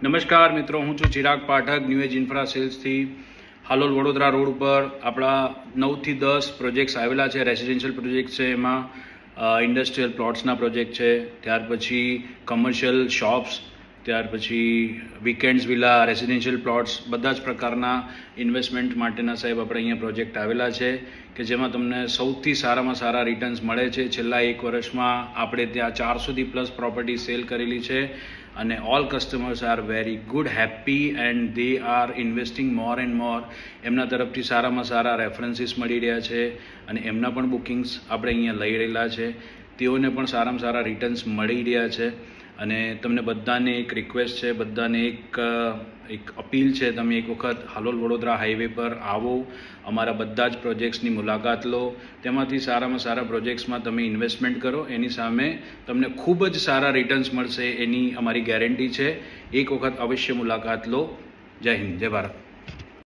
નમસ્કાર મિત્રો, હું છું Chirag Pathak, New Age Infra સેલ્સથી. હાલોલ વડોદરા રોડ ઉપર આપણા 9 થી 10 પ્રોજેક્ટ્સ આવેલા છે. રેસિડેન્શિયલ પ્રોજેક્ટ છે, એમાં ઇન્ડસ્ટ્રીયલ પ્લોટ્સના પ્રોજેક્ટ છે, ત્યાર પછી કમર્શિયલ શોપ્સ, ત્યાર પછી વીકેન્ડ્સ વિલા, રેસિડેન્શિયલ પ્લોટ્સ, બધા જ પ્રકારના ઇન્વેસ્ટમેન્ટ માટેના સાહેબ આપણે અહીંયા પ્રોજેક્ટ આવેલા છે કે જેમાં તમને સૌથી સારામાં સારા રિટર્ન્સ મળે છે. છેલ્લા 1 વર્ષમાં આપણે ત્યાં 400 થી પ્લસ પ્રોપર્ટી સેલ કરેલી છે અને all customers are very good, happy and they are investing more and મોર. એમના તરફથી સારામાં સારા રેફરન્સીસ મળી રહ્યા છે અને એમના પણ બુકિંગ્સ આપણે અહીંયા લઈ રહેલા છે. તેઓને પણ સારામાં સારા રિટર્ન્સ મળી રહ્યા છે. અને તમને બધાને એક રિક્વેસ્ટ છે, બધાને એક અપીલ છે, તમે એક વખત હાલોલ વડોદરા હાઈવે પર આવો, અમારા બધા જ પ્રોજેક્ટ્સની મુલાકાત લો. તેમાંથી સારામાં સારા પ્રોજેક્ટ્સમાં તમે ઇન્વેસ્ટમેન્ટ કરો, એની સામે તમને ખૂબ જ સારા રિટર્ન્સ મળશે, એની અમારી ગેરંટી છે. એક વખત અવશ્ય મુલાકાત લો. જય હિન્દ, જય ભારત.